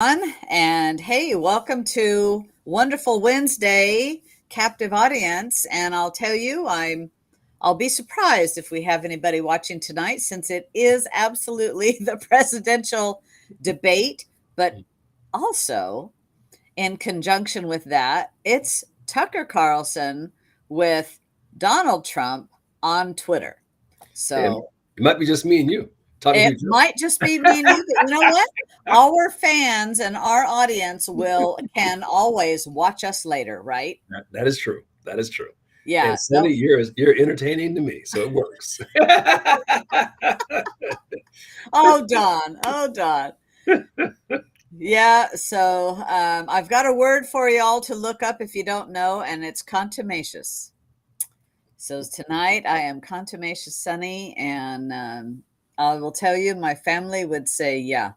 And hey, welcome to Wonderful Wednesday, captive audience. And I'll tell you, I'll be surprised if we have anybody watching tonight, since it is absolutely the presidential debate. But also, in conjunction with that, it's Tucker Carlson with Donald Trump on Twitter. It, So it might be just me and you talking to it each might just be me and you, but you know what? Our fans and our audience will can always watch us later, right? other. That is true. That is true. And Yeah. Sunny, you're entertaining to me, so it works. Oh, Don. Oh, Don. Yeah. So I've got a word for you all to look up if you don't know, and it's contumacious. So tonight I am contumacious Sunny, and I will tell you, my family would say, yeah.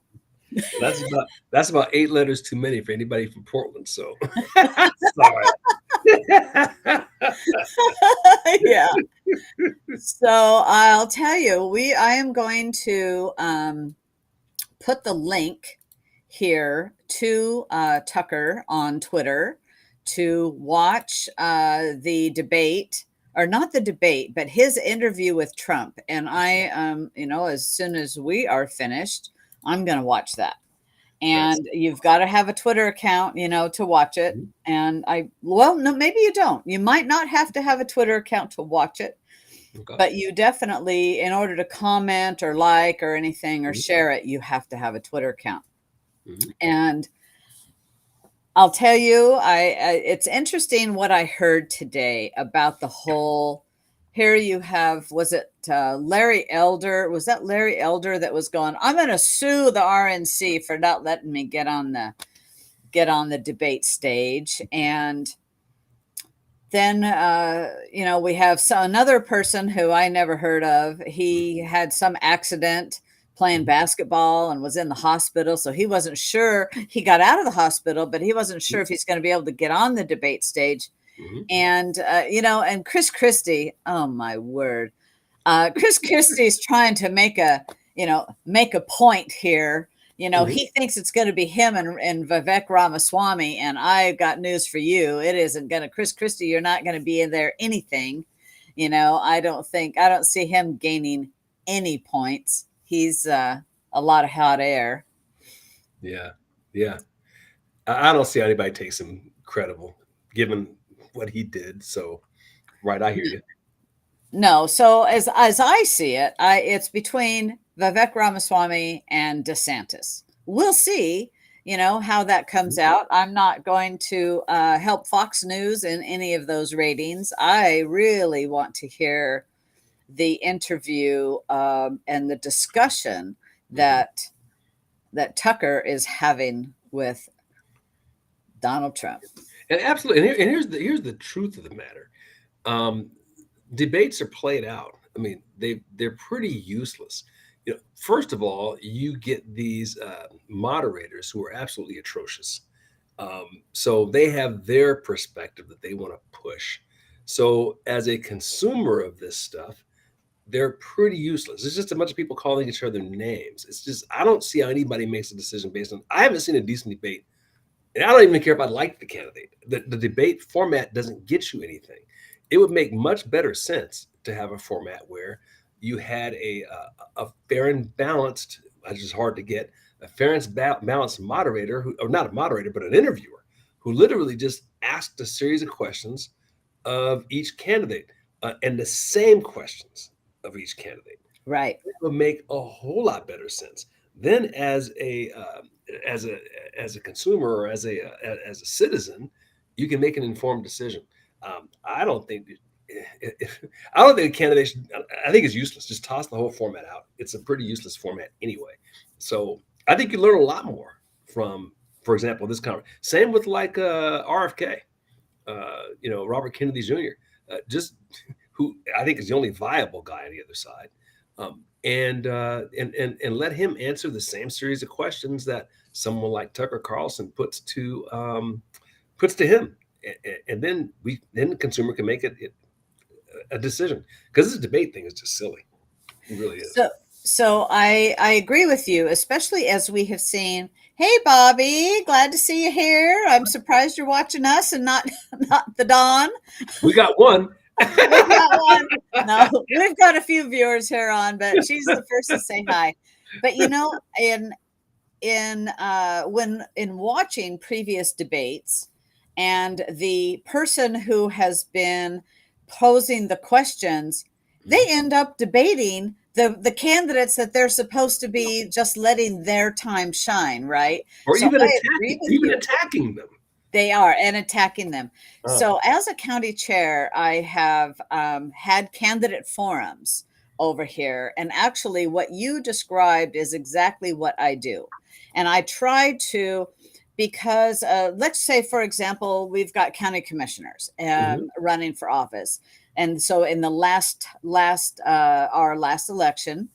That's about 8 letters too many for anybody from Portland. So sorry. Yeah. So I'll tell you, I am going to put the link here to Tucker on Twitter to watch the debate, or not the debate, but his interview with Trump. And as soon as we are finished, I'm going to watch that. That's And you've got to have a Twitter account, to watch it. And well, no, maybe you don't. You might not have to have a Twitter account to watch it, okay. but you definitely, in order to comment or like or anything or Mhm. share it, you have to have a Twitter account. Mhm. And I'll tell you, it's interesting what I heard today about the whole. Here you have, was it Larry Elder? Was that Larry Elder that was going, I'm going to sue the RNC for not letting me get on the debate stage? And then we have another person who I never heard of. He had some accident playing basketball and was in the hospital, so he wasn't sure. He got out of the hospital, but he wasn't sure if he's going to be able to get on the debate stage. Mhm. And and Chris Christie, oh my word, Chris Christie's trying to make a point here. Mhm. He thinks it's going to be him and Vivek Ramaswamy, and I've got news for you. It isn't going to. Chris Christie, you're not going to be in there anything. I don't see him gaining any points. He's a lot of hot air. Yeah. Yeah. I don't see how anybody takes him credible given what he did. So, right, I hear you. No, so as I see it, it's between Vivek Ramaswamy and DeSantis. We'll see, how that comes out. I'm not going to help Fox News in any of those ratings. I really want to hear the interview and the discussion Mhm. that Tucker is having with Donald Trump. And absolutely, and here's the truth of the matter. Um, Debates are played out. I mean, they're pretty useless. First of all, you get these moderators who are absolutely atrocious. So they have their perspective that they want to push. So as a consumer of this stuff, they're pretty useless. It's just a bunch of people calling each other names. It's just I don't see how anybody makes a decision based on. I haven't seen a decent debate, and I don't even care if I like the candidate. The debate format doesn't get you anything. It would make much better sense to have a format where you had a fair and balanced, which is hard to get, a fair and balanced moderator, or not a moderator, but an interviewer, who literally just asked a series of questions of each candidate, and the same questions of each candidate. Right. It would make a whole lot better sense. Then, as a consumer or as a citizen, you can make an informed decision. I don't think I don't think a candidate should, I think it's useless. Just toss the whole format out. It's a pretty useless format anyway. So I think you learn a lot more from, for example, this conference. Same with like RFK, Robert Kennedy Jr. Just who I think is the only viable guy on the other side, and let him answer the same series of questions that someone like Tucker Carlson puts to him, and then the consumer can make a decision, because this debate thing is just silly. It really So is. So I agree with you, especially as we have seen. Hey, Bobby, glad to see you here. I'm surprised you're watching us and not not the Don. We got one. We've got one. No, we've got a few viewers here on, but she's the first to say hi. But when in watching previous debates, and the person who has been posing the questions, they end up debating the candidates that they're supposed to be just letting their time shine, right? Or So even I agree attacking, with even you. attacking them. They are, and attacking them. Uh, So, as a county chair, I have had candidate forums over here. And actually, what you described is exactly what I do. And I try to, because let's say, for example, we've got county commissioners mhm, running for office. And so, in the our last election,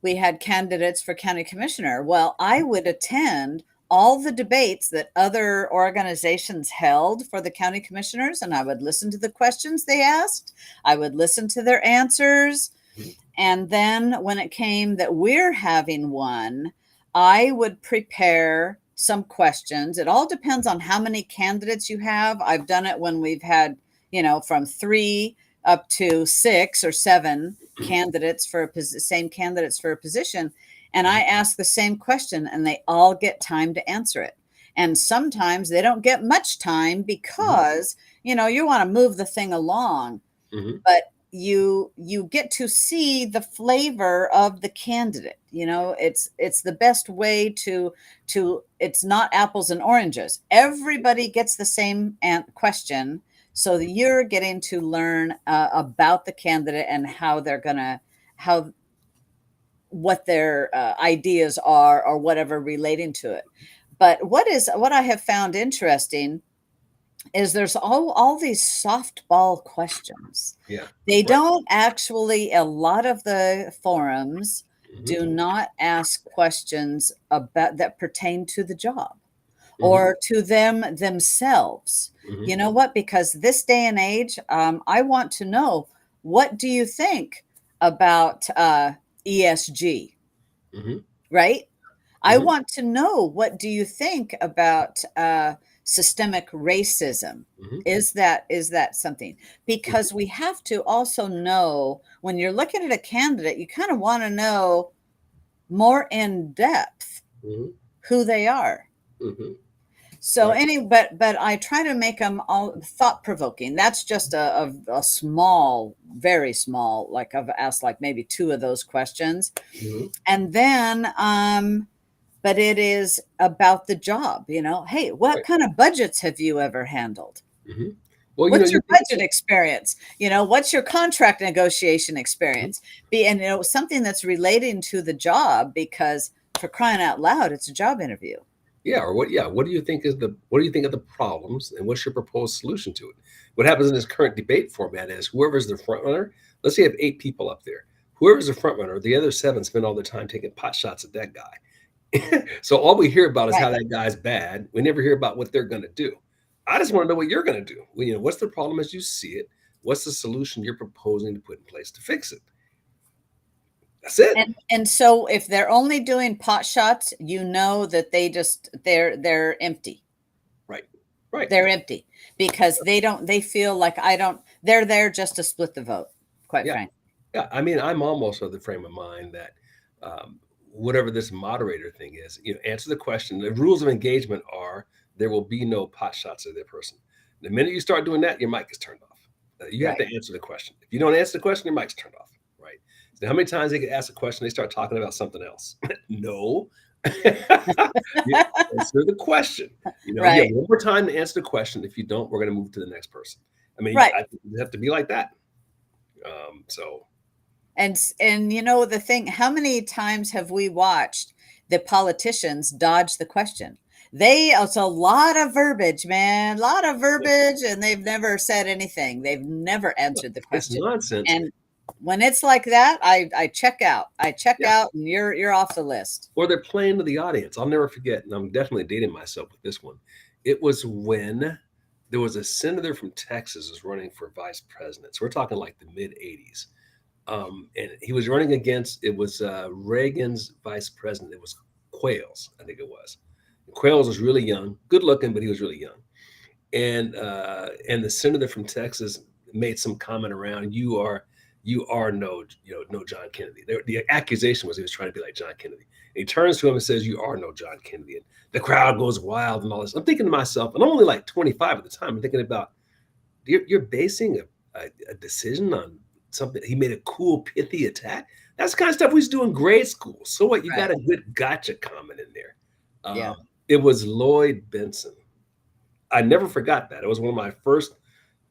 we had candidates for county commissioner. Well, I would attend all the debates that other organizations held for the county commissioners, and I would listen to the questions they asked. I would listen to their answers. mhm, And then when it came that we're having one, I would prepare some questions. It all depends on how many candidates you have. I've done it when we've had, from three up to six or seven candidates for same candidates for a position. And I mhm, ask the same question and they all get time to answer it. And sometimes they don't get much time mhm, because, you want to move the thing along, mhm, but you get to see the flavor of the candidate. It's the best way to it's not apples and oranges. Everybody gets the same question, so that you're getting to learn about the candidate and how they're gonna how what their ideas are or whatever relating to it. But what I have found interesting is there's all these softball questions. yeah, They right. don't actually, a lot of the forums Mhm, do not ask questions about that pertain to the job mhm, or to them themselves. mhm, You know what? Because this day and age, I want to know, what do you think about ESG, mhm, right? I mhm, want to know, what do you think about systemic racism? mhm, Is that something? mhm, Because we have to also know, when you're looking at a candidate, you kind of want to know more in depth mhm, who they are. mhm, So right. but I try to make them all thought provoking. That's just a small, very small. Like, I've asked like maybe two of those questions, Mhm, and then but it is about the job. Hey, what right. kind of budgets have you ever handled? Mhm. Well, What's you your think budget experience? What's your contract negotiation experience? Something that's relating to the job, because, for crying out loud, it's a job interview. yeah, or what do you think what do you think of the problems and what's your proposed solution to it? What happens in this current debate format is whoever's the front runner, let's say you have 8 people up there. Whoever's the front runner, the other 7 spend all their time taking pot shots at that guy. So all we hear about is Right. how that guy's bad. We never hear about what they're gonna do. I just wanna know what you're gonna do. Well, what's the problem as you see it? What's the solution you're proposing to put in place to fix it? That's it. And so if they're only doing pot shots, that they're empty. Right. Right. They're empty because they feel like I don't they're there just to split the vote, quite Yeah. frankly. Yeah, I mean, I'm almost of the frame of mind that whatever this moderator thing is, answer the question. The rules of engagement are there will be no pot shots at that person. The minute you start doing that, your mic is turned off. You have Right. to answer the question. If you don't answer the question, your mic's turned off. Right. So how many times they get asked a question, they start talking about something else? No. You answer the question. You have Right. one more time to answer the question. If you don't, we're going to move to the next person. I mean, Right. I think you have to be like that. So And the thing, how many times have we watched the politicians dodge the question? It's a lot of verbiage, man, a lot of yeah. verbiage, and they've never said anything. They've never answered the It's question. nonsense. And when it's like that, I check out. I check Yeah. out, and you're off the list. Or they're playing to the audience. I'll never forget, and I'm definitely dating myself with this one. It was when there was a senator from Texas was running for vice president. So we're talking like the mid 80s. And he was running against, it was Reagan's vice president. It was Quayles, I think it was. Quayles was really young, good looking, but he was really young. And the senator from Texas made some comment around, you are no, no John Kennedy. The accusation was he was trying to be like John Kennedy. And he turns to him and says, "You are no John Kennedy." And the crowd goes wild and all this. I'm thinking to myself, and I'm only like 25 at the time. I'm thinking about, you're basing a decision on something. He made a cool, pithy attack. That's the kind of stuff we used to do in grade school. So what? You got Right. a good gotcha comment in there. Yeah. It was Lloyd Benson. I never forgot that. It was one of my first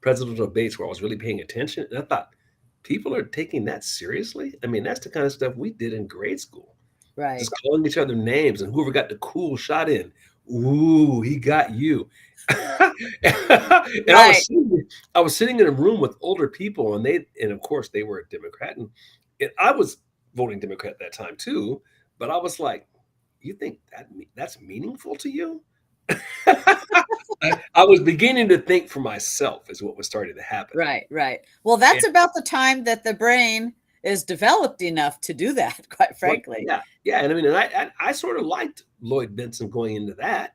presidential debates where I was really paying attention. And I thought, people are taking that seriously? I mean, that's the kind of stuff we did in grade school. Just Right. calling each other names, and whoever got the cool shot in, ooh, he got you. And Right. I was sitting in a room with older people, and of course they were a Democrat, and I was voting Democrat at that time too. But I was like, you think that's meaningful to you? I was beginning to think for myself is what was starting to happen. Right. Right. Well, that's And about the time that the brain is developed enough to do that, quite well, frankly. yeah, yeah, and I mean, and I sort of liked Lloyd Benson going into that,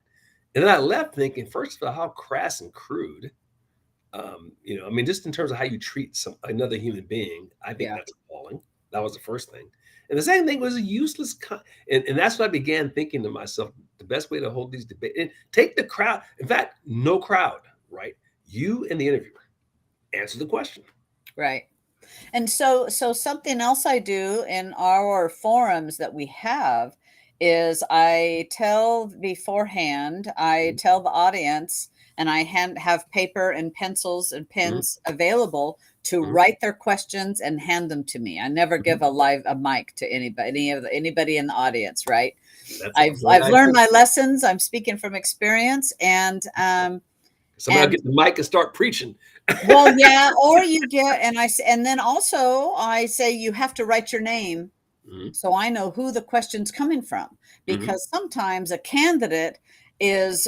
and then I left thinking, first of all, how crass and crude. I mean, just in terms of how you treat another human being, I think Yeah. that's appalling. That was the first thing, and the second thing was a useless. And that's what I began thinking to myself: the best way to hold these debates, and take the crowd. In fact, no crowd, right? You and the interviewer answer the question. Right. And so something else I do in our forums that we have is I tell beforehand, I Mhm, tell the audience, and I have paper and pencils and mhm, pens available to mhm, write their questions and hand them to me. I never mhm. give a mic to anybody in the audience, right? That's a great I've learned idea. my lessons. I'm speaking from experience, Somebody and get the mic and start preaching. well, yeah, or you get, and then also I say you have to write your name Mhm, so I know who the question's coming from, mhm, because sometimes a candidate is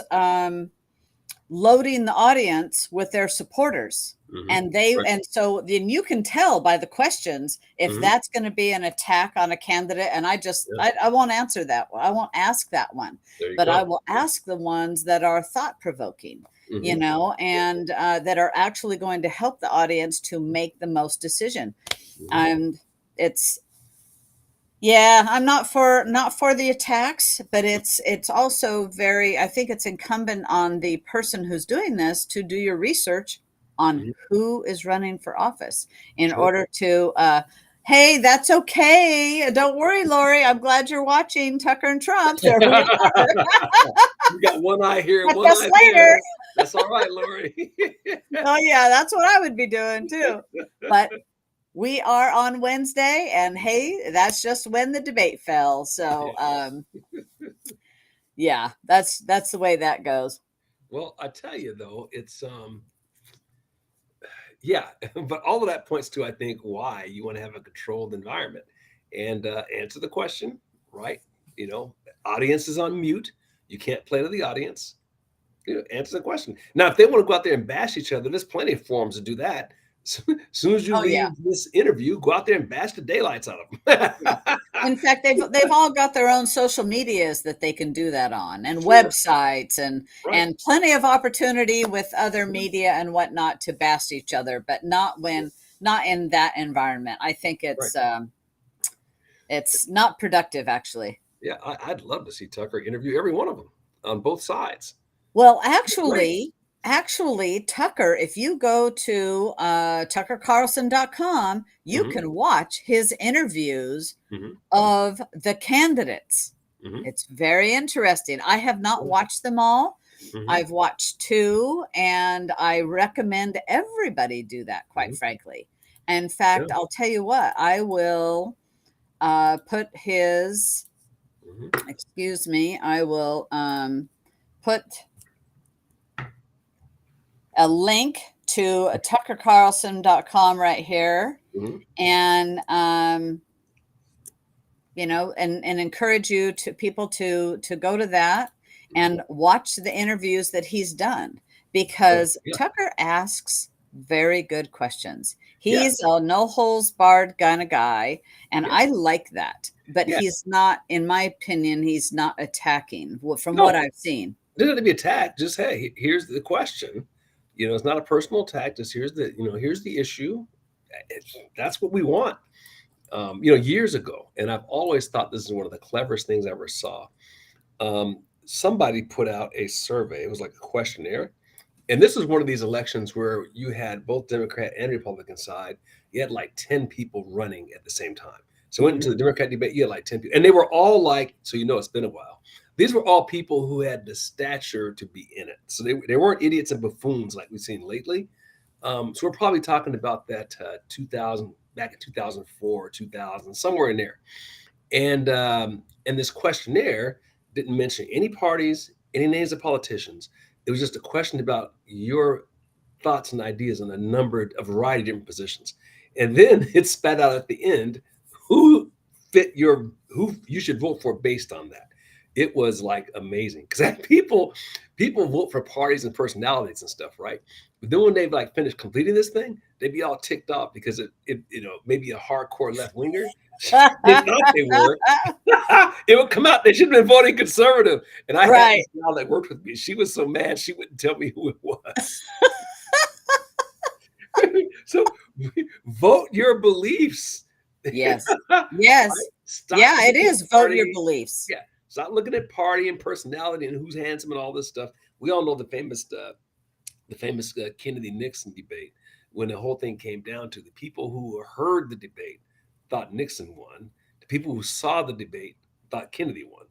loading the audience with their supporters. mhm. And Right. so then you can tell by the questions if Mhm. that's going to be an attack on a candidate. And Yeah, I won't answer that one. I won't ask that one, there you but I go. will ask the ones that are thought provoking, Mhm. and that are actually going to help the audience to make the most decision. Mhm. And it's, yeah, I'm not for the attacks, but it's also very, I think it's incumbent on the person who's doing this to do your research on Mhm. who is running for office in Sure. order to hey, that's okay. Don't worry, Lori. I'm glad you're watching Tucker and Trump. There we are. You got one eye here and Catch one us eye later. there. That's all right, Lori. Oh yeah, that's what I would be doing too. But we are on Wednesday, and hey, that's just when the debate fell. So Yeah. yeah, that's the way that goes. Well, I tell you though, it's yeah, but all of that points to, I think, why you want to have a controlled environment and answer the question, right? You know, audience is on mute. You can't play to the audience. Answer the question. Now, if they want to go out there and bash each other, there's plenty of forums to do that. So, as soon as you Oh yeah, leave this interview, go out there and bash the daylights out of yeah. them. In fact, they've all got their own social medias that they can do that on, and Sure. websites, and Right. plenty of opportunity with other media and whatnot to bash each other, but not in that environment. I think Right. it's not productive, actually. Yeah, I'd love to see Tucker interview every one of them on both sides. Well, Great. actually, Tucker, if you go to tuckercarlson.com, you Hmm. can watch his interviews Hmm. of the candidates. Hmm. It's very interesting. I have not watched them all. Hmm. I've watched two, and I recommend everybody do that, quite Hmm. frankly. In Yeah. fact, I'll tell you what, I will put his, Hmm. excuse me, I will put a link to tuckercarlson.com right here, Hmm. and and encourage you to people to go to that Hmm. and watch the interviews that he's done, Oh, because yeah. Tucker asks very good questions. Yeah, He's a no holes barred kind of guy, and yeah, I like that. But yeah. he's not, in my opinion, he's not attacking from what No, I've seen. it doesn't have to be attacked. Just hey, here's the question. It's not a personal attack. Just here's the issue. That's what we want. Years ago, and I've always thought this is one of the cleverest things I ever saw. Somebody put out a survey. It was like a questionnaire, and this was one of these elections where you had both Democrat and Republican side. You had like 10 people running at the same time. So went into Mhm. the Democrat debate, you had like 10 people. And they were all like, so it's been a while. These were all people who had the stature to be in it. So they weren't idiots and buffoons like we've seen lately. So we're probably talking about that 2000, back in 2004, 2000, somewhere in there. And this questionnaire didn't mention any parties, any names of politicians. It was just a question about your thoughts and ideas on a variety of different positions. And then it spat out at the end who who you should vote for based on that. It was like amazing because people vote for parties and personalities and stuff, right? But then when they've like finished completing this thing, they'd be all ticked off because maybe a hardcore left winger they thought they were. It would come out they should have been voting conservative. And I had Right. this gal that worked with me. She was so mad she wouldn't tell me who it was. So vote your beliefs. Yes. Right? Yes. Stop Yeah, it looking is at vote your party. beliefs. Yeah. Stop looking at party and personality and who's handsome and all this stuff. We all know the famous Kennedy Nixon debate. When the whole thing came down to the people who heard the debate thought Nixon won. The people who saw the debate thought Kennedy won.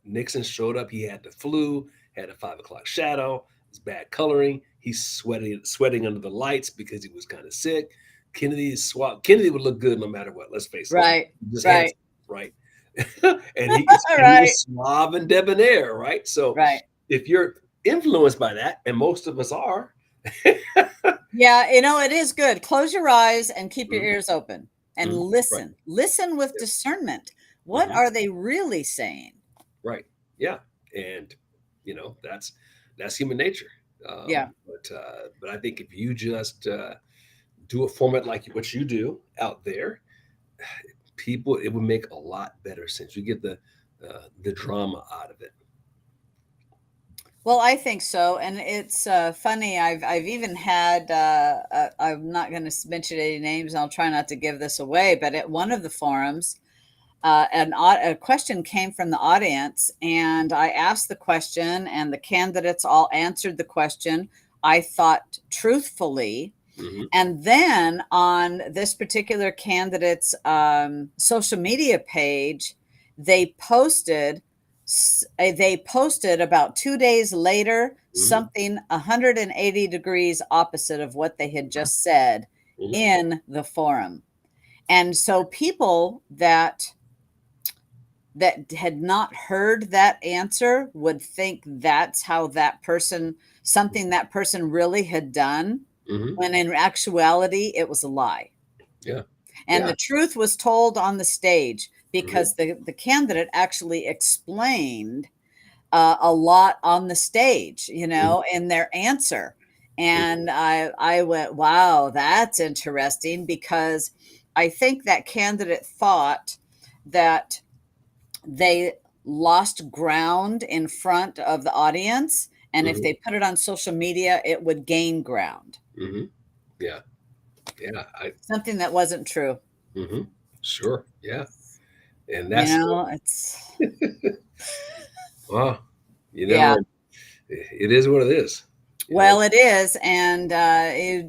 Nixon showed up. He had the flu, had a 5 o'clock shadow, it's bad coloring. He's sweating under the lights because he was kind of sick. Kennedy is swap. Kennedy would look good no matter what. Let's face it. Right. Just Right. handsome, right? and he Right. was suave and debonair, right? So Right. if you're influenced by that, and most of us are, Yeah, it is good. Close your eyes and keep your mhm, ears open and mhm, right, listen. Listen with yeah, discernment. What mhm, are they really saying? right, yeah, and that's human nature. Yeah. But I think if you just do a format like what you do out there, people it would make a lot better sense. You get the drama out of it. Well, I think so, and it's funny. I've even had. I'm not going to mention any names. I'll try not to give this away. But at one of the forums, a question came from the audience, and I asked the question, and the candidates all answered the question. I thought truthfully, Hmm. and then on this particular candidate's social media page, they posted about 2 days later Hmm. something 180 degrees opposite of what they had just said Hmm. in the forum. And so people that had not heard that answer would think that's how that person, something that person really had done, Hmm. when in actuality it was a lie. Yeah, And yeah. the truth was told on the stage Hmm. because the candidate actually explained a lot on the stage, Hmm. in their answer. Hmm. And I went, wow, that's interesting, because I think that candidate thought that they lost ground in front of the audience. And if Hmm. they put it on social media, it would gain ground. Hmm. Yeah, yeah. Something that wasn't true. Hmm. Sure, yeah, and You that's know, it's, well, yeah. it is what it is. You know. Well, it is, and you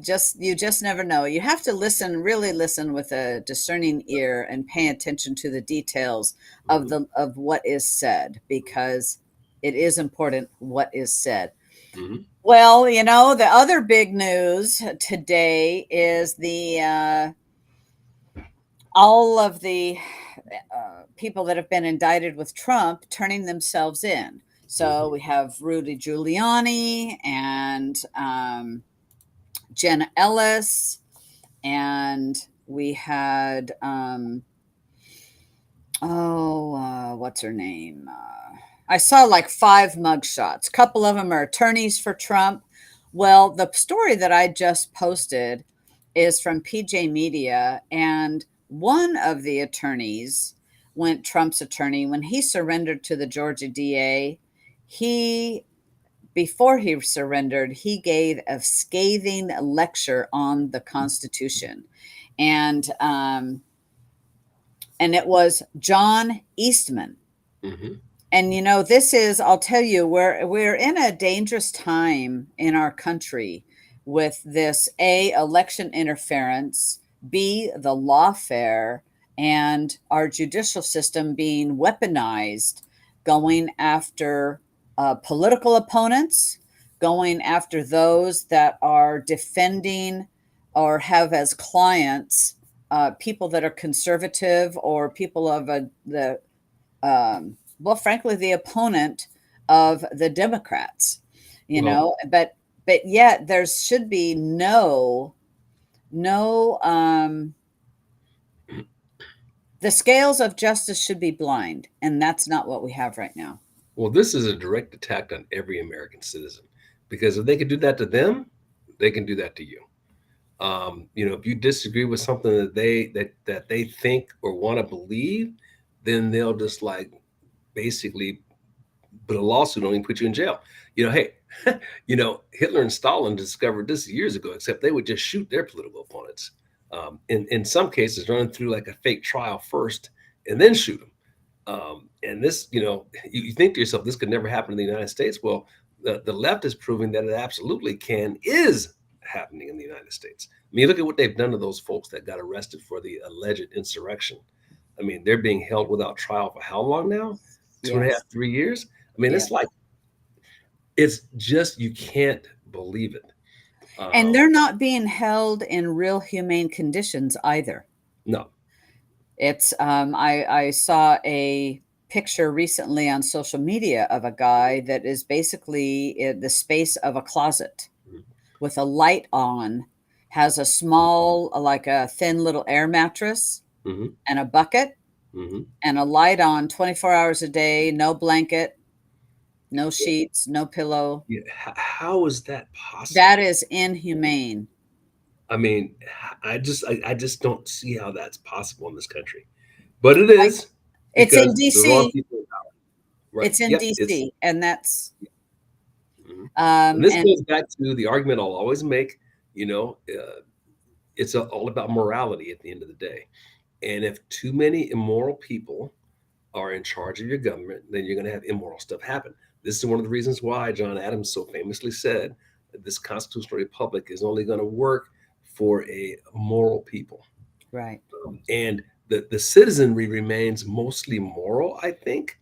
just never know. You have to listen, really listen with a discerning ear, and pay attention to the details Hmm. of what is said, because it is important what is said. Hmm. Well, the other big news today is the all of the people that have been indicted with Trump turning themselves in. So Hmm. we have Rudy Giuliani and Jenna Ellis, and we had what's her name? I saw like five mugshots. A couple of them are attorneys for Trump. Well, the story that I just posted is from PJ Media, and one of the attorneys went Trump's attorney when he surrendered to the Georgia DA. He Before he surrendered, he gave a scathing lecture on the Constitution, and it was John Eastman. Hmm. And this is, I'll tell you, we're in a dangerous time in our country with this A, election interference, B, the lawfare, and our judicial system being weaponized, going after political opponents, going after those that are defending or have as clients people that are conservative or people of well, frankly, the opponent of the Democrats, Well, but yet there should be no the scales of justice should be blind, and that's not what we have right now. well, this is a direct attack on every American citizen because if they can do that to them, they can do that to you. If you disagree with something that they think or want to believe, then they'll just like basically put a lawsuit on you and put you in jail. Hey, Hitler and Stalin discovered this years ago, except they would just shoot their political opponents. In some cases, running through like a fake trial first and then shoot them. And this, you think to yourself, this could never happen in the United States. Well, the left is proving that it absolutely is happening in the United States. I mean, look at what they've done to those folks that got arrested for the alleged insurrection. I mean, they're being held without trial for how long now? Two and a half, Yes. 3 years. I mean, Yeah. it's like it's just you can't believe it. And Um, they're not being held in real humane conditions either. no. It's I saw a picture recently on social media of a guy that is basically in the space of a closet with a light on, has a small, like a thin little air mattress Hmm. and a bucket Hmm. and a light on 24 hours a day, no blanket, no sheets, no pillow. Yeah, how is that possible? That is inhumane. I mean, I just don't see how that's possible in this country, but it is It's in because the wrong DC. people. Right. It's in Yep. It's DC, and that's mhm. And this and goes back to the argument I'll always make. You know, it's all about morality at the end of the day. And if too many immoral people are in charge of your government, then you're going to have immoral stuff happen. This is one of the reasons why John Adams so famously said that this constitutional republic is only going to work for a moral people. right. And the citizenry remains mostly moral, I think,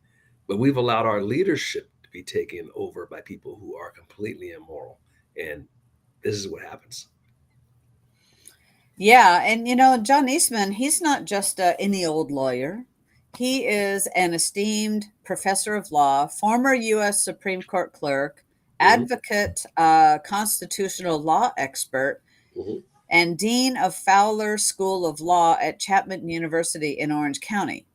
but we've allowed our leadership to be taken over by people who are completely immoral. And this is what happens. Yeah, and John Eastman, he's not just any old lawyer. He is an esteemed professor of law, former U.S. Supreme Court clerk, Hmm. advocate, constitutional law expert, Hmm. and dean of Fowler School of Law at Chapman University in Orange County.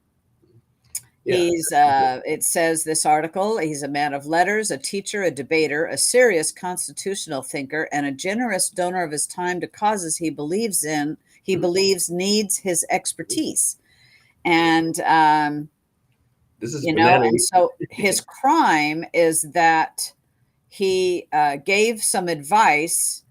Yeah. It says this article, he's a man of letters, a teacher, a debater, a serious constitutional thinker, and a generous donor of his time to causes he Mhm. believes needs his expertise. And, This is banana. and so his crime is that he gave some advice.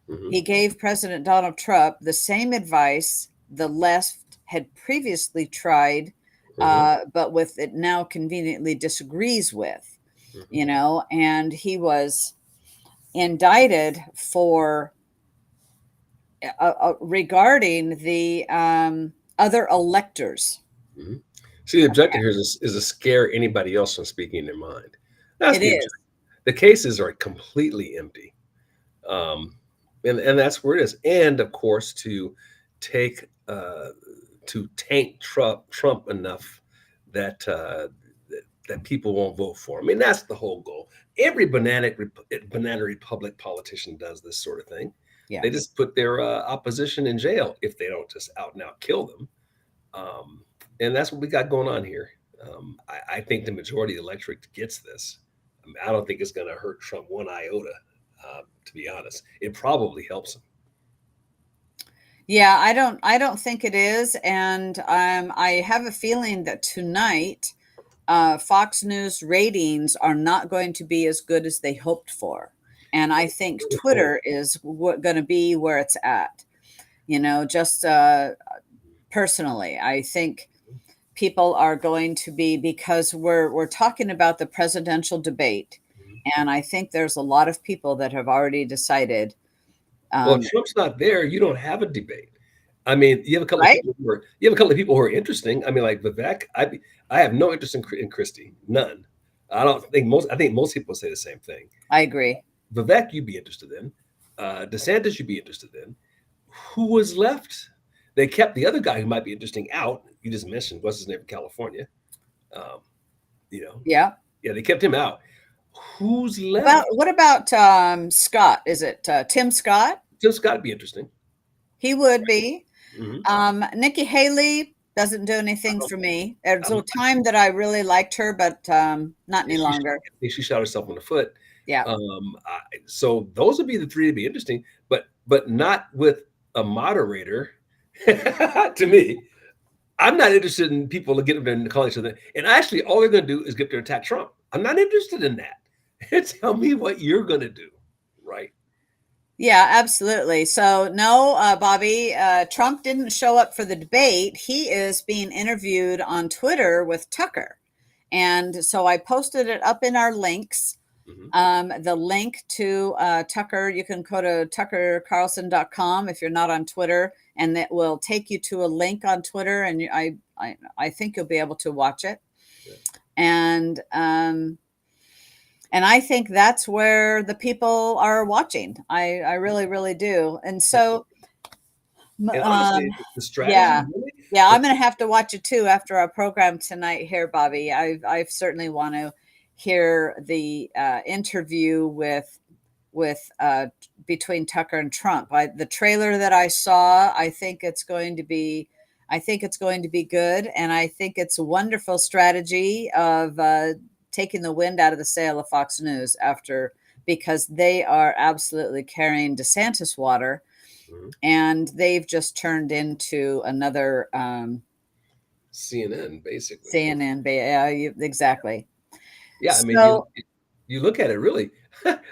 Hmm. He gave President Donald Trump the same advice the left had previously tried, Hmm. but with it now conveniently disagrees with, Hmm. and he was indicted for regarding the other electors. Hmm. See, the objective here is to scare anybody else from speaking their mind. That's It the is. objective. The cases are completely empty. Um, and that's where it is. And of course, take to tank Trump enough that people won't vote for him. I mean, that's the whole goal. Every banana republic politician does this sort of thing. Yeah. They just put their opposition in jail if they don't just out and out kill them. Um, and that's what we got going on here. I think the majority of the electorate gets this. I mean, I don't think it's going to hurt Trump one iota. To be honest, it probably helps them. Yeah, I don't think it is, and I have a feeling that tonight Fox News ratings are not going to be as good as they hoped for. And I think Twitter is going to be where it's at. Just personally, I think people are going to be, because we're talking about the presidential debate, and I think there's a lot of people that have already decided, Well, if um, Trump's not there, you don't have a debate. I mean, right? you have a couple of people who are interesting. I mean, like Vivek. I have no interest in Christie, none. I don't think most. I think most people say the same thing. I agree. Vivek, you'd be interested in. DeSantis, you'd be interested in. Who was left? They kept the other guy who might be interesting out. You just mentioned what's his name in California. Um, you know, Yeah. yeah, they kept him out. Who's About left? what about Scott? Is it Tim Scott? Just got to be interesting. He would be. Hmm. Nikki Haley doesn't do anything Um, for me. There's a I'm, time that I really liked her, but not any she, longer. she shot herself in the foot. Yeah. So those would be the three to be interesting, but not with a moderator. To me, I'm not interested in people to get up there and call each other. And actually, all they're going to do is get there to attack Trump. I'm not interested in that. Tell me what you're going to do, right? Yeah, absolutely. So, no, Bobby, Trump didn't show up for the debate. He is being interviewed on Twitter with Tucker. And so I posted it up in our links. Hmm. The link to Tucker, you can go to tuckercarlson.com if you're not on Twitter, and that will take you to a link on Twitter. And I think you'll be able to watch it. Yeah. And, and I think that's where the people are watching. I really, really do. And so, And um, honestly, the strategy yeah, really, yeah, the, I'm going to have to watch it too after our program tonight here, Bobby. I certainly want to hear the interview with between Tucker and Trump. The trailer that I saw, I think it's going to be good, and I think it's a wonderful strategy of taking the wind out of the sail of Fox News after, because they are absolutely carrying DeSantis water, Mhm. and they've just turned into another CNN basically. CNN. Yeah, exactly. Yeah, I mean, So you look at it really,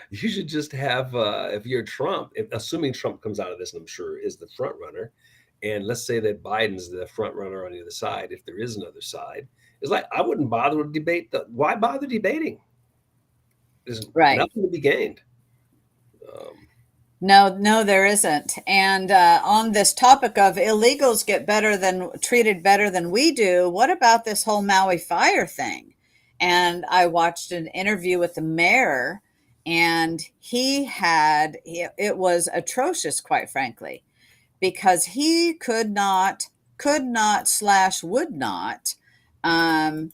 you should just have if you're Trump, assuming Trump comes out of this, and I'm sure is the front runner, and let's say that Biden's the front runner on the other side, if there is another side, it's like I wouldn't bother to debate why bother debating? There's right. nothing to be gained. Um, No, no, there isn't. And on this topic of illegals get treated better than we do, what about this whole Maui fire thing? And I watched an interview with the mayor, and it was atrocious, quite frankly, because he could not slash would not um,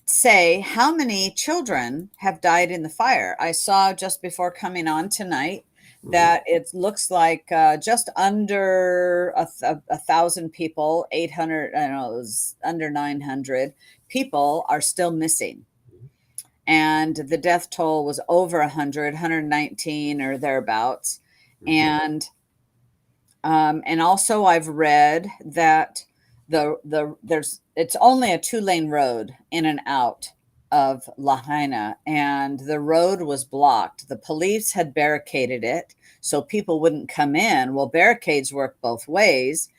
say how many children have died in the fire. I saw just before coming on tonight mhm, that it looks like just under a thousand people, 800, I don't know, it was under 900 people are still missing. mhm, And the death toll was over 100, 119 or thereabouts. mhm, And also I've read that there's it's only a 2-lane road in and out of Lahaina, and the road was blocked. The police had barricaded it so people wouldn't come in. Well, barricades work both ways,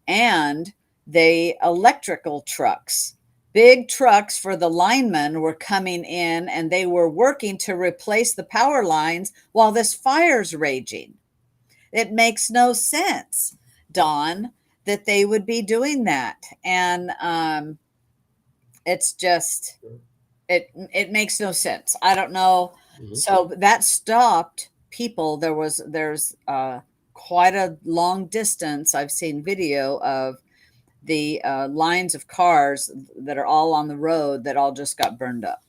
and they electrical trucks, big trucks for the linemen, were coming in, and they were working to replace the power lines while this fire's raging. It makes no sense, Don, that they would be doing that. And it's just it makes no sense. I don't know. mhm. So that stopped people. There's quite a long distance. I've seen video of the lines of cars that are all on the road that all just got burned up.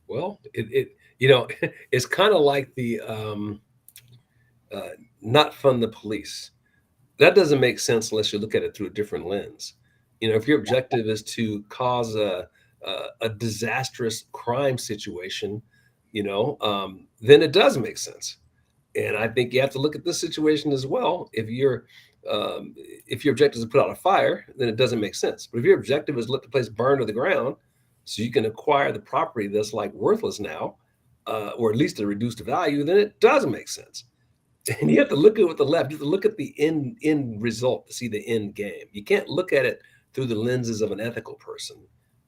Well, it's kind of like the uh, not fund the police. That doesn't make sense unless you look at it through a different lens. If your objective is to cause a disastrous crime situation, then it does make sense. And I think you have to look at this situation as well. Um, if your objective is to put out a fire, then it doesn't make sense. But if your objective is to let the place burn to the ground, so you can acquire the property that's like worthless now, or at least at a reduced value, then it does make sense. And you have to look at it with the left. You have to look at the end result to see the end game. You can't look at it through the lenses of an ethical person.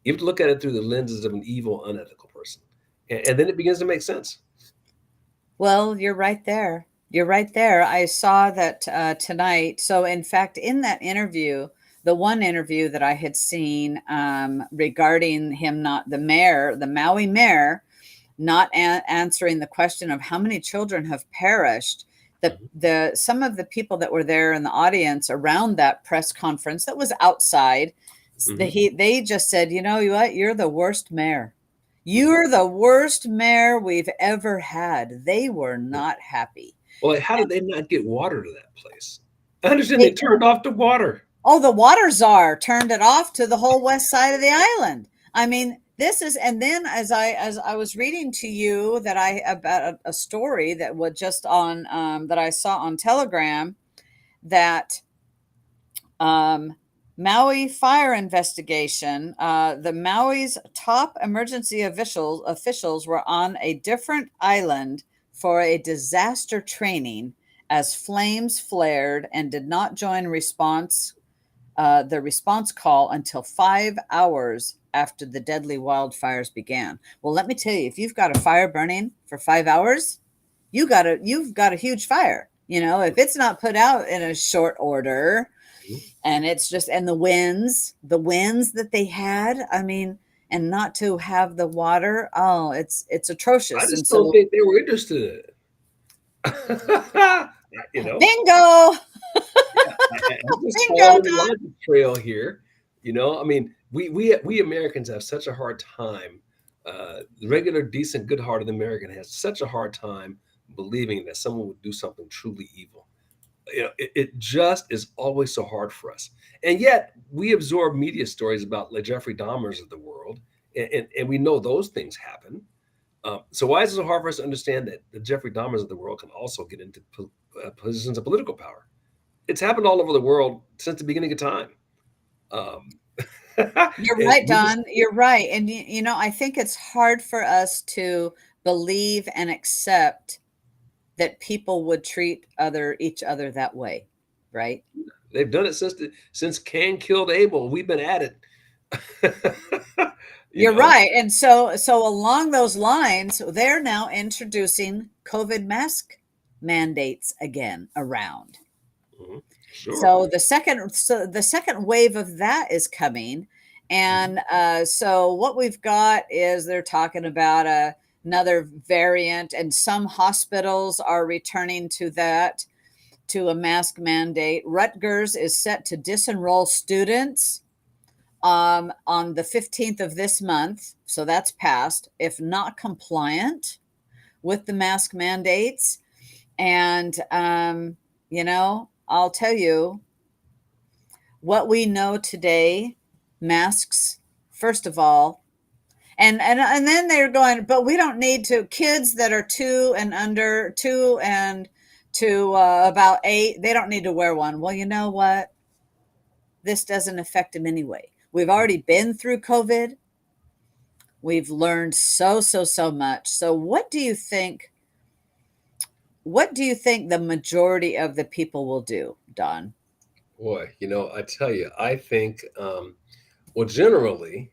You have to look at it through the lenses of an evil, unethical person, and then it begins to make sense. Well, you're right there. You're right there. I saw that tonight. So, in fact, in that interview, the one interview that I had seen regarding him, not the mayor, the Maui mayor, not answering the question of how many children have perished. The some of the people that were there in the audience around that press conference that was outside, Hmm. they just said, you know what, you're the worst mayor. You're the worst mayor we've ever had. They were not happy. Well, like, how did they not get water to that place? I understand they They, turned off the water. oh, the water czar turned it off to the whole west side of the island. I mean, this is, and then as I was reading to you that I about a story that was just on that I saw on Telegram that um, Maui fire investigation. The Maui's top emergency officials were on a different island for a disaster training as flames flared and did not join the response call until 5 hours after the deadly wildfires began. Well, let me tell you, if you've got a fire burning for 5 hours, you've got a huge fire. You know, if it's not put out in a short order, Mhm. and it's just and the winds that they had, I mean, and not to have the water, oh, it's I atrocious. And just don't so think they were interested in it. you know, bingo, yeah, I'm just bingo, following the Don. logic trail here. I mean, we Americans have such a hard time. The regular, decent, good-hearted American has such a hard time believing that someone would do something truly evil. It just is always so hard for us. And yet we absorb media stories about the Jeffrey Dahmers of the world, and we know those things happen. So why is it so hard for us to understand that the Jeffrey Dahmers of the world can also get into positions of political power? It's happened all over the world since the beginning of time. Um, You're and right, we just Don. You're right. And I think it's hard for us to believe and accept that people would treat each other that way, right? they've done it since Cain killed Abel. We've been at it. you You're know. right. And so along those lines, they're now introducing COVID mask mandates again around. Mhm. Sure. So the second wave of that is coming, Mhm. and so what we've got is they're talking about another variant, and some hospitals are returning to a mask mandate. Rutgers is set to disenroll students on the 15th of this month, so that's passed, if not compliant with the mask mandates. And I'll tell you what we know today, masks, first of all, and then they're going, but we don't need to. Kids that are two and to about 8, they don't need to wear one. Well, you know what? This doesn't affect them anyway. We've already been through COVID. We've learned so much. So what do you think the majority of the people will do, Don? Boy, I tell you, I think, well, generally,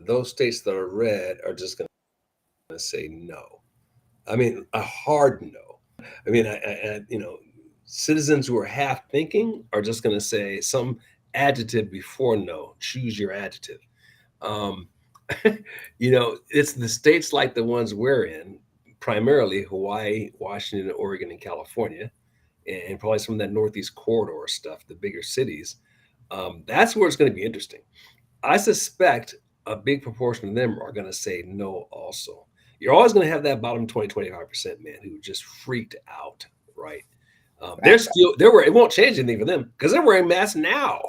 those states that are red are just going to say no. I mean, a hard no. I mean, citizens who are half thinking are just going to say some adjective before no. Choose your adjective. Um, it's the states like the ones we're in, primarily Hawaii, Washington, Oregon, and California, and probably some of that Northeast corridor stuff, the bigger cities. That's where it's going to be interesting. I suspect a big proportion of them are going to say no also. You're always going to have that bottom 20, 25% man who just freaked out, right? They're Right. still they're wearing. It won't change anything for them because they're wearing masks now.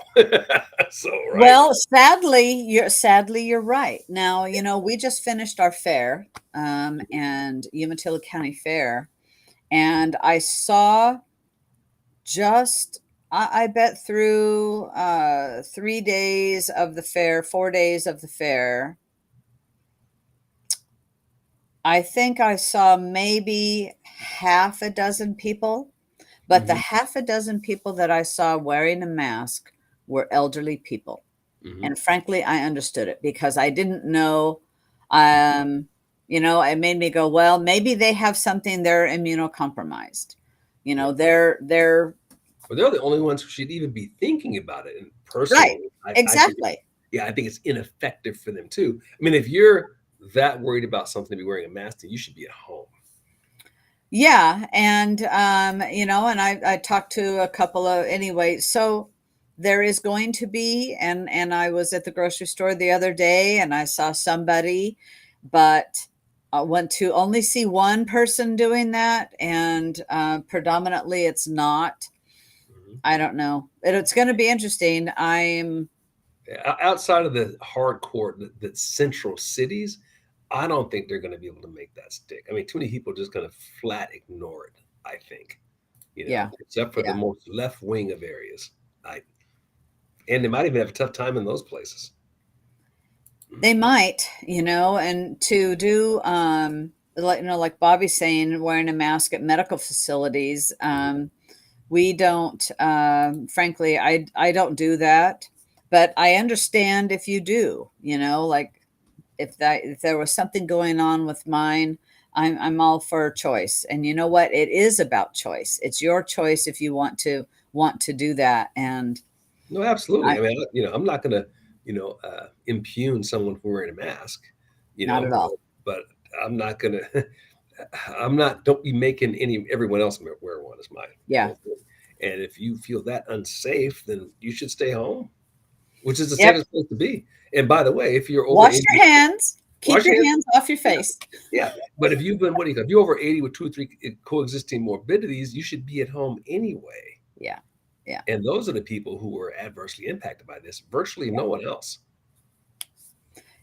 So right. Well, sadly you're right. Now, we just finished our fair, and Umatilla County Fair, and I saw just I bet through 3 days of the fair, 4 days of the fair, I think I saw maybe half a dozen people, but the Hmm. half a dozen people that I saw wearing a mask were elderly people. Hmm. And frankly, I understood it because I didn't know. Um, it made me go, well, maybe they have something, they're immunocompromised. Yeah. They're But they're the only ones who should even be thinking about it. And right. personally, I think, Exactly. yeah, I think it's ineffective for them too. I mean, if you're that worried about something to be wearing a mask, then you should be at home. Yeah, and and I talked to a couple of anyway. So there is going to be, and I was at the grocery store the other day, and I saw somebody, but I went to only see one person doing that, and predominantly it's not. Mhm. I don't know. It's going to be interesting. I'm Outside of the hardcore, the central cities, I don't think they're going to be able to make that stick. I mean, too many people just going to flat ignore it. I think, Yeah, except for the yeah. most left wing of areas. I And they might even have a tough time in those places. They might, and to do, like Bobby's saying, wearing a mask at medical facilities. We don't, frankly, I don't do that, but I understand if you do, like if there was something going on with mine, I'm all for choice. And you know what? It is about choice. It's your choice if you want to do that. And No, absolutely. I I mean, I'm not going to, impugn someone for wearing a mask, not at all. but I'm not going to, I'm not, don't be making everyone else wear one is my Yeah. whole thing. And if you feel that unsafe, then you should stay home, which is the Yep. safest place to be. And by the way, if you're over Wash 80, your hands. Keep wash your your hands. hands off your Yeah. face. Yeah. But if you've been, what do you call, if you're over 80 with two or three coexisting morbidities, you should be at home anyway. Yeah. Yeah. And those are the people who were adversely impacted by this, virtually Yeah. no one else.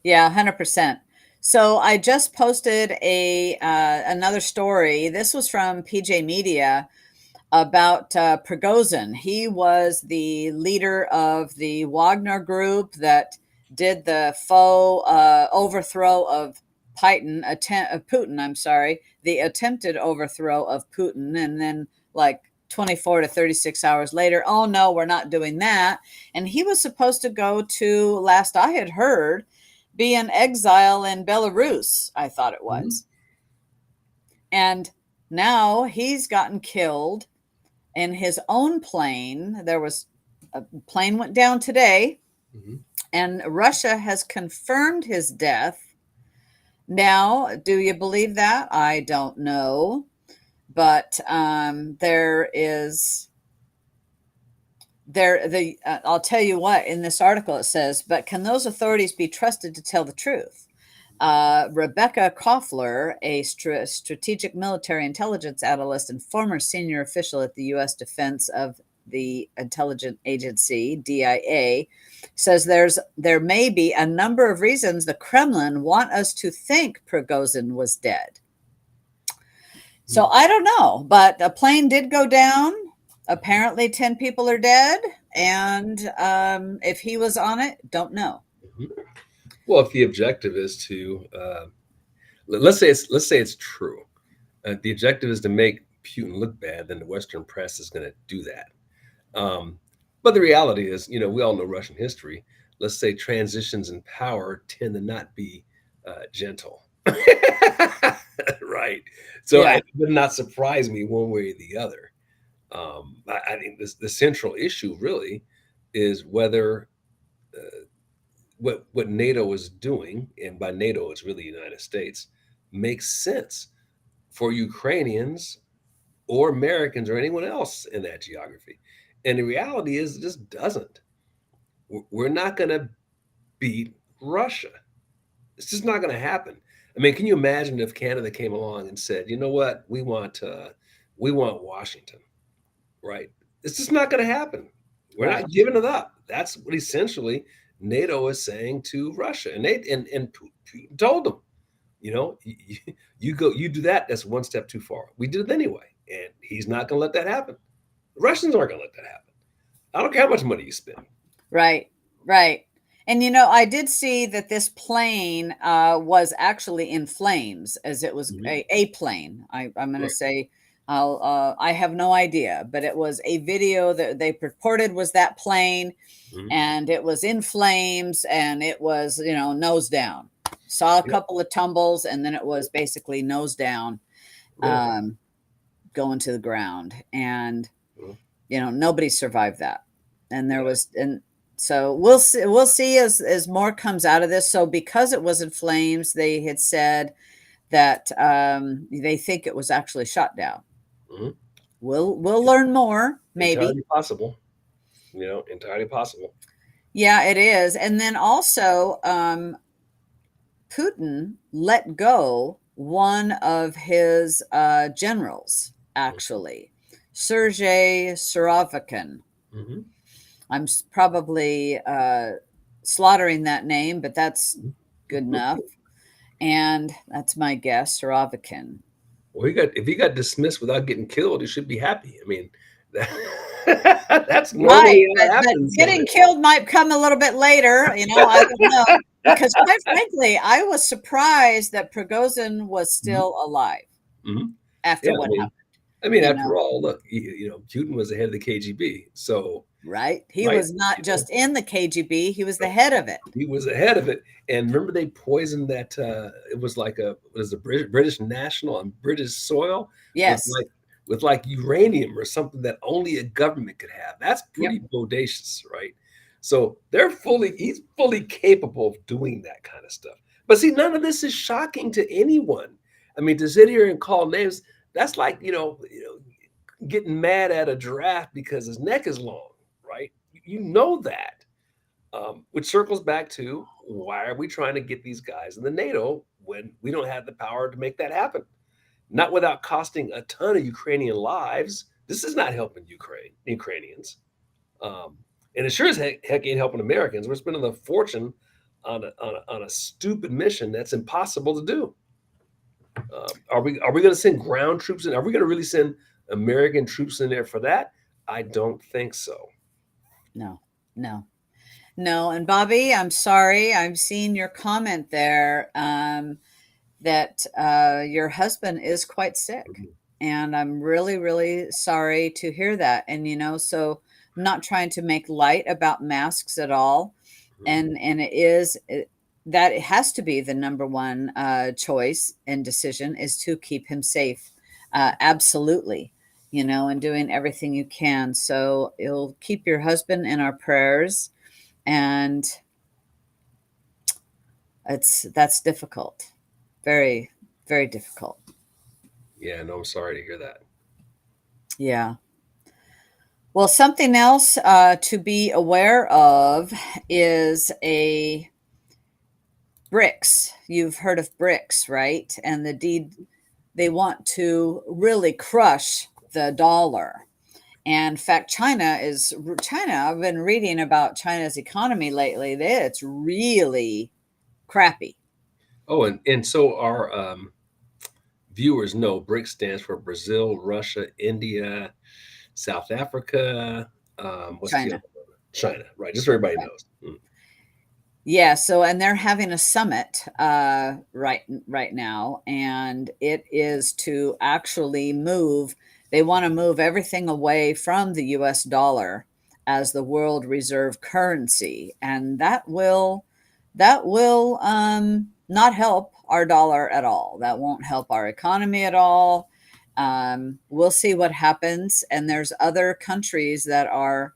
Yeah, 100%. So I just posted a another story. This was from PJ Media about Prigozhin. He was the leader of the Wagner group that did the faux overthrow of Putin. I'm sorry, the attempted overthrow of Putin, and then like 24 to 36 hours later, oh no, we're not doing that. And he was supposed to go to, last I had heard, be in exile in Belarus. I thought it Mhm, was, and now he's gotten killed in his own plane. There was a plane went down today, mhm. and Russia has confirmed his death. Now, do you believe that? I don't know, but there is there the I'll tell you what, in this article it says, but can those authorities be trusted to tell the truth? Rebecca Koffler, a strategic military intelligence analyst and former senior official at the U.S. Defense of the Intelligence Agency (DIA), says there may be a number of reasons the Kremlin want us to think Prigozhin was dead. So Mhm, I don't know, but a plane did go down. Apparently, 10 people are dead, and if he was on it, don't know. mhm. Well, if the objective is to, let's say it's true, the objective is to make Putin look bad, then the Western press is going to do that. Um, but the reality is, we all know Russian history. Let's say transitions in power tend to not be gentle, right? So Yeah. it would not surprise me one way or the other. I think the central issue really is whether what NATO is doing, and by NATO it's really the United States, makes sense for Ukrainians or Americans or anyone else in that geography. And the reality is, it just doesn't. We're not going to beat Russia. It's just not going to happen. I mean, can you imagine if Canada came along and said, "You know what? We want Washington." right? It's just not going to happen. We're Right. not giving it up. That's what essentially NATO is saying to Russia, and Putin told them, you go, you do that. That's one step too far. We did it anyway, and he's not going to let that happen. The Russians aren't going to let that happen. I don't care how much money you spend. Right. Right. And I did see that this plane was actually in flames, as it was Hmm. a plane. I'm going to Right. say, I have no idea, but it was a video that they purported was that plane, Hmm. and it was in flames, and it was, nose down. Saw a Yeah. couple of tumbles, and then it was basically nose down, Yeah. um, going to the ground. And Mhm. nobody survived that. And there Yeah. was, and so we'll see as more comes out of this. So because it was in flames, they had said that they think it was actually shot down. Hmm. We'll learn more, maybe. Entirely possible. Entirely possible. Yeah, it is. And then also, Putin let go one of his generals, Hmm. actually, Sergei Surovikin. Hmm. I'm probably slaughtering that name, but that's good enough. And that's my guess, Surovikin. Well, if he got dismissed without getting killed, he should be happy. I mean, that's Right, normally what but happens. getting killed might come a little bit later, I don't know, because quite frankly, I was surprised that Prigozhin was Mhm. still alive Mhm. after Yeah, what happened, you know, after all, look, Putin was the head of the KGB, so right? He right, was not you know, just in the KGB, he was the no, head of it. he was ahead of it. And remember, they poisoned that. It was like a British national on British soil with Yes. uranium or something that only a government could have. That's Yep. pretty bodacious, right? So he's fully capable of doing that kind of stuff. But see, none of this is shocking to anyone. I mean, to sit here and call names, that's like, getting mad at a giraffe because his neck is long, right? You know that. Which circles back to, why are we trying to get these guys in the NATO when we don't have the power to make that happen? Not without costing a ton of Ukrainian lives. This is not helping Ukrainians. Um, and it sure as heck ain't helping Americans. We're spending a fortune on a stupid mission that's impossible to do. Are we going to send ground troops in? Are we going to really send American troops in there for that? I don't think so. No, no. No, and Bobby, I'm sorry. I'm seeing your comment there, that your husband is quite sick. Mhm. And I'm really, really sorry to hear that. And, so I'm not trying to make light about masks at all. Mhm. And that it has to be the number one choice and decision is to keep him safe. Absolutely. And doing everything you can. So you'll keep your husband in our prayers, and that's difficult, very, very difficult. Yeah, no, I'm sorry to hear that. Yeah. Well, something else to be aware of is a BRICS. You've heard of BRICS, right? And they want to really crush the dollar. And in fact, China. I've been reading about China's economy lately. It's really crappy. Oh, and so our viewers know, BRICS stands for Brazil, Russia, India, South Africa. What's the other China. one? China, right? Just so everybody knows. Mm. Yeah, so and they're having a summit right now, and it is to actually move. They want to move everything away from the U.S. dollar as the world reserve currency, and that will not help our dollar at all. That won't help our economy at all. We'll see what happens, and there's other countries uh,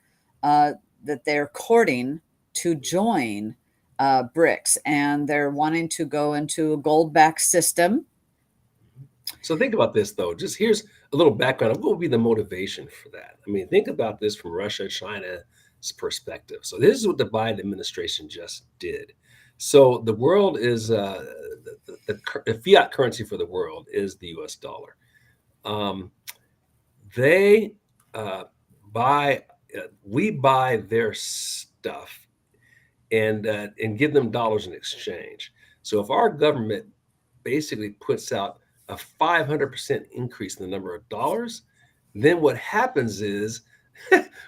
that they're courting to join BRICS, and they're wanting to go into a gold backed system. So think about this, though. Just here's a little background of what would be the motivation for that. I mean, think about this from Russia, China's perspective. So this is what the Biden administration just did. So the world is the fiat currency for the world is the U.S. dollar. Um, they uh, buy we buy their stuff and give them dollars in exchange. So if our government basically puts out a 500% increase in the number of dollars, then what happens is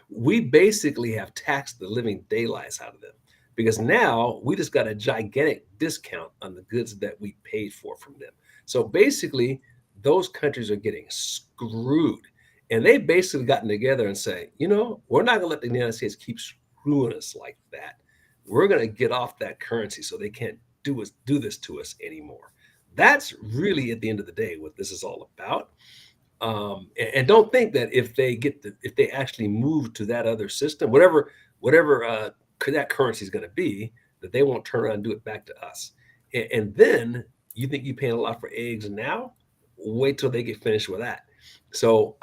we basically have taxed the living daylights out of them because now we just got a gigantic discount on the goods that we paid for from them. So basically, those countries are getting screwed. And they basically gotten together and say, we're not going to let the United States keep screwing us like that. We're going to get off that currency so they can't do this to us anymore. That's really at the end of the day what this is all about. And don't think that if they actually move to that other system, whatever that currency is going to be, that they won't turn around and do it back to us. And then you think you're paying a lot for eggs now? Wait till they get finished with that. So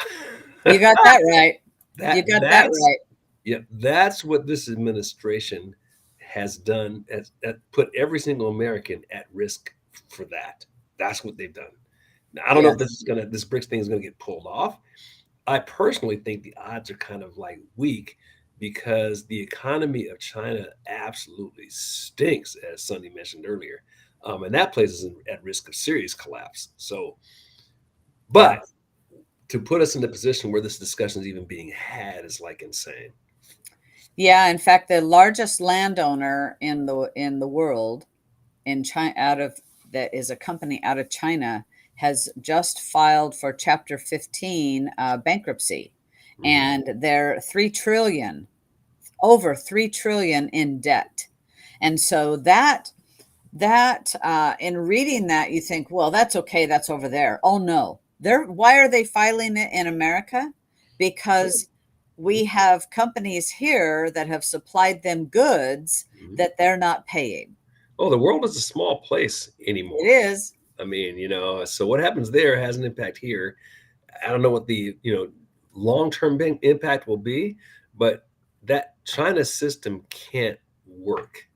You got that right. You that got that that's right. yeah, that's what this administration has done. Has put every single American at risk for that. That's what they've done. Now, I don't know if Yes. this BRICS thing is gonna get pulled off. I personally think the odds are kind of like weak because the economy of China absolutely stinks, as Sunny mentioned earlier, and that place is at risk of serious collapse. So, Yeah. but to put us in the position where this discussion is even being had is like insane. Yeah. In fact, the largest landowner in the world in China out of that is a company out of China has just filed for Chapter 15 bankruptcy, Hmm. and they're 3 trillion, over 3 trillion in debt. And so that in reading that, you think, well, that's okay, that's over there. Oh no, they're why are they filing it in America? Because we have companies here that have supplied them goods Hmm. that they're not paying. Oh, the world is a small place It anymore. is. I mean, so what happens there has an impact here. I don't know what the long-term impact will be, but that China system can't work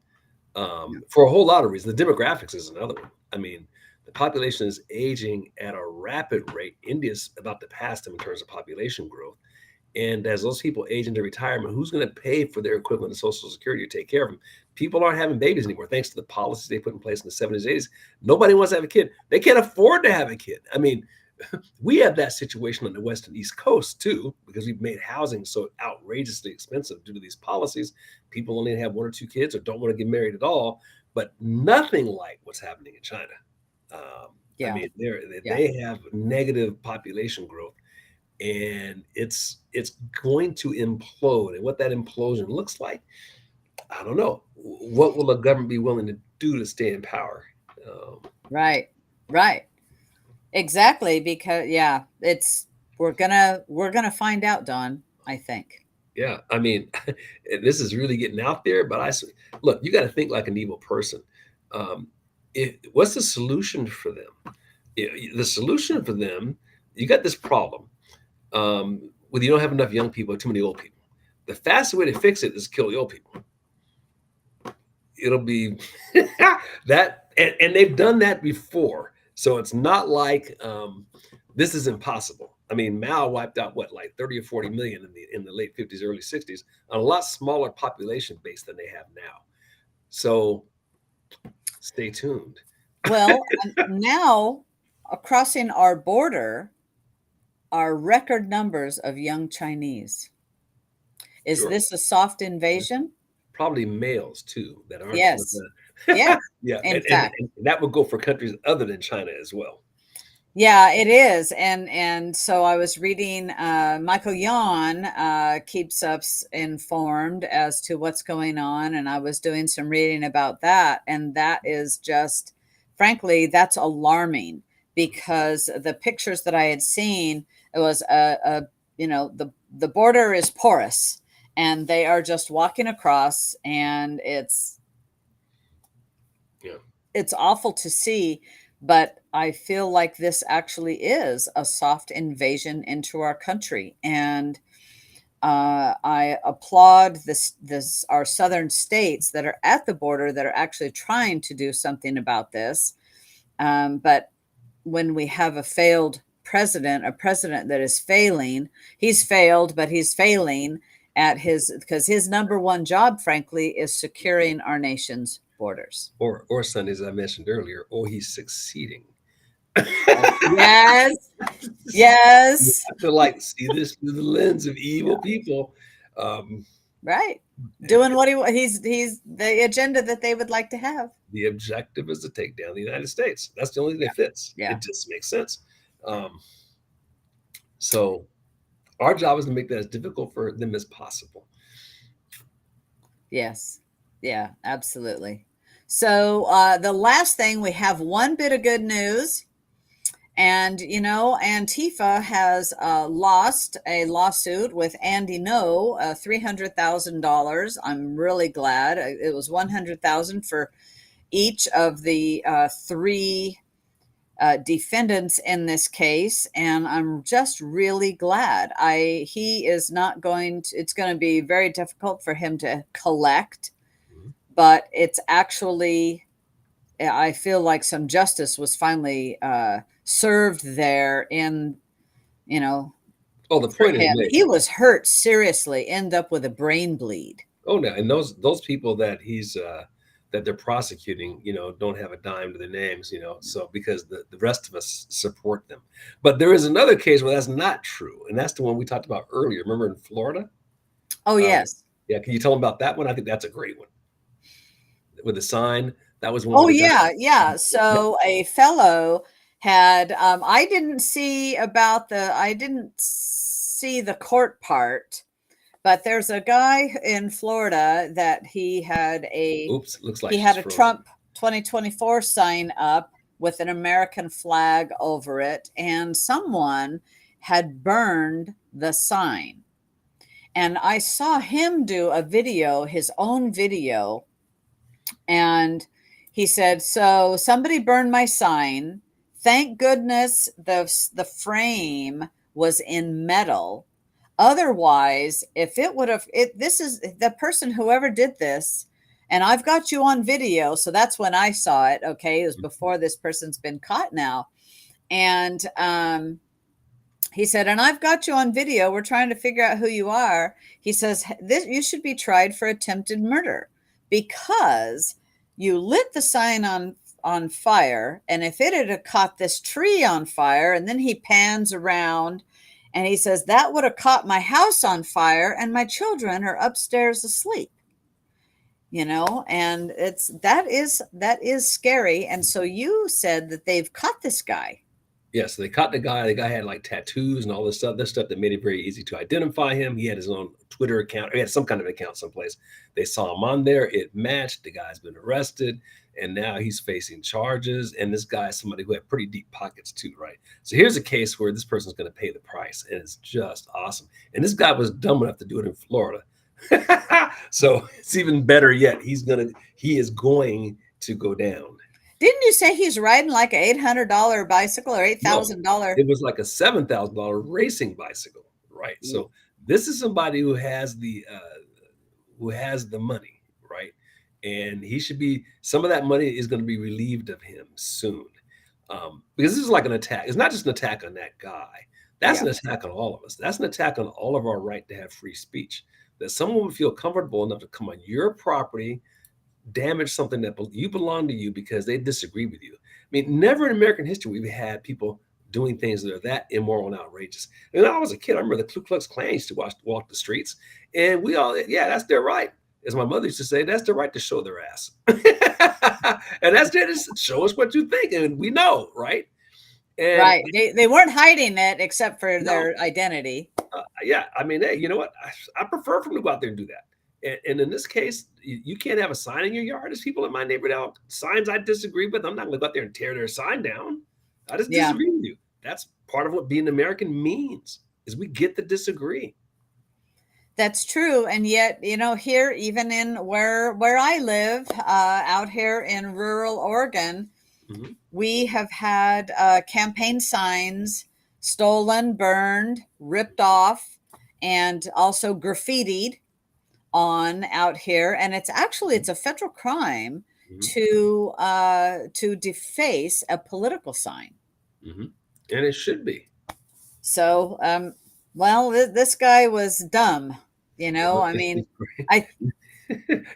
for a whole lot of reasons. The demographics is another one. I mean, the population is aging at a rapid rate. India's about to pass them in terms of population growth. And as those people age into retirement, who's going to pay for their equivalent of Social Security to take care of them? People aren't having babies anymore, thanks to the policies they put in place in the 70s, 80s. Nobody wants to have a kid. They can't afford to have a kid. I mean, we have that situation on the West and East Coast too, because we've made housing so outrageously expensive due to these policies. People only have one or two kids or don't want to get married at all, but nothing like what's happening in China. I Yeah. mean, Yeah. they have negative population growth and it's going to implode. And what that implosion looks like, I don't know. What will a government be willing to do to stay in power? Um, Right. Right. Exactly. Because yeah, it's we're gonna find out, Don, I think. yeah, I mean, this is really getting out there. But look, you got to think like an evil person. Um, what's the solution for them? The solution for them, you got this problem. Whether you don't have enough young people or too many old people. The fastest way to fix it is kill the old people. It'll be that, and they've done that before, so it's not like this is impossible. I mean, Mao wiped out what, like 30 or 40 million in the late 50s, early 60s, on a lot smaller population base than they have now. So stay tuned. Well, and now crossing our border are record numbers of young Chinese. Is Sure. this a soft invasion? Probably males too that aren't with Yes. the Yes. yeah, In and fact. and that would go for countries other than China as well. Yeah, it is. And so I was reading Michael Yon keeps us informed as to what's going on, and I was doing some reading about that, and that is just frankly that's alarming because the pictures that I had seen, it was the border is porous and they are just walking across, and Yeah. it's awful to see, but I feel like this actually is a soft invasion into our country. And I applaud this our southern states that are at the border that are actually trying to do something about this. But when we have a failed president, a president that is failing. He's failed, but he's failing at his, because his number one job, frankly, is securing our nation's borders. Or Sunday, as I mentioned earlier, or he's succeeding. Yes, You yes, have to like see this through the lens of evil yeah, people. Um, right. and Doing what he's the agenda that they would like to have. the objective is to take down the United States. That's the only thing that fits. Yeah. It just makes sense. Um, so our job is to make that as difficult for them as possible. Yes. Yeah, absolutely. So the last thing, we have one bit of good news. And, Antifa has lost a lawsuit with Andy No, $300,000. I'm really glad. It was 100,000 for each of the three defendants in this case, and I'm just really glad. He is not going to. It's going to be very difficult for him to collect, Mhm. but it's actually, I feel like some justice was finally served there in, you know, Oh, the for point is him. made. He was hurt seriously, end up with a brain bleed. Oh no, and those people that he's that they're prosecuting, don't have a dime to their names, so because the rest of us support them. But there is another case where that's not true, and that's the one we talked about earlier. Remember in Florida? Oh, Um, yes. yeah, can you tell them about that one? I think that's a great one with the sign. That was one Oh, where the guy. yeah, yeah. So a fellow had, I didn't see the court part, but there's a guy in Florida that Oops, looks like he she's had a frozen. Trump 2024 sign up with an American flag over it, and someone had burned the sign. And I saw him do a video, his own video, and he said, "So somebody burned my sign. Thank goodness the frame was in metal. Otherwise, if it would have, this is the person, whoever did this, and I've got you on video." So that's when I saw it. Okay, it was Mhm. before this person's been caught now, and he said, "And I've got you on video. We're trying to figure out who you are." He says, "This, you should be tried for attempted murder because you lit the sign on fire, and if it had caught this tree on fire," and then he pans around and he says, "that would have caught my house on fire and my children are upstairs asleep." And that is scary. And so you said that they've caught this guy. Yeah, so they caught the guy. The guy had like tattoos and all this stuff that made it very easy to identify him. He had his own Twitter account. He had some kind of account someplace. They saw him on there. It matched. The guy's been arrested, and now he's facing charges. And this guy is somebody who had pretty deep pockets too, right? So here's a case where this person's going to pay the price, and it's just awesome. And this guy was dumb enough to do it in Florida, so it's even better yet. He is going to go down. Didn't you say he's riding like an $800 bicycle or No, $8,000? it was like a $7,000 racing bicycle, right? So this is somebody who has the money, right? And he should be some of that money is going to be relieved of him soon. Because this is like an attack. It's not just an attack on that guy. That's Yeah. an attack on all of us. That's an attack on all of our right to have free speech. That someone would feel comfortable enough to come on your property, damage something that you belong to you because they disagree with you. I mean, never in American history we've had people doing things that are that immoral and outrageous. And when I was a kid, I remember the Ku Klux Klan used to walk the streets, and we all, yeah, that's their right. As my mother used to say, that's their right to show their ass. And that's their, just show us what you think, and we know, right? And Right. They weren't hiding it except for no, their identity. yeah, I mean, hey, you know what? I prefer for them to go out there and do that. And in this case, you can't have a sign in your yard. There's people in my neighborhood out signs I disagree with. I'm not going to go out there and tear their sign down. I just Yeah. disagree with you. That's part of what being American means is we get to disagree. That's true. And yet, here, even in where I live, out here in rural Oregon, Mhm. we have had campaign signs stolen, burned, ripped off, and also graffitied on out here. And it's a federal crime Mhm. to deface a political sign. Mhm. And it should be. So, well, this guy was dumb. Well, I mean, I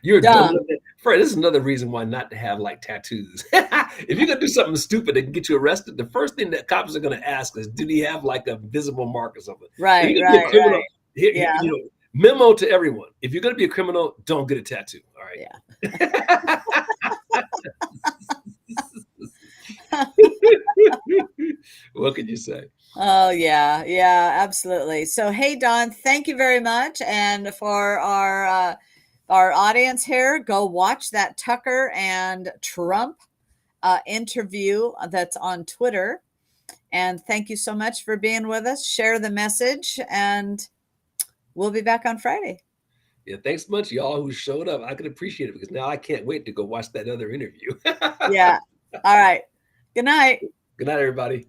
you're dumb enough dumb. to Fred, this is another reason why not to have, like, tattoos. If you're gonna do something stupid that can get you arrested, the first thing that cops are gonna ask is, "Did he have, like, a visible mark or something?" If Right, you're gonna be a right, criminal, right. here, Yeah, memo to everyone, if you're gonna be a criminal, don't get a tattoo, all yeah. right? What could you say? Oh, yeah, yeah, absolutely. So, hey, Don, thank you very much. And for our audience here, go watch that Tucker and Trump interview that's on Twitter. And thank you so much for being with us. Share the message, and we'll be back on Friday. Yeah, thanks so much, y'all who showed up. I could appreciate it because now I can't wait to go watch that other interview. Yeah. All right. Good night. Good night, everybody.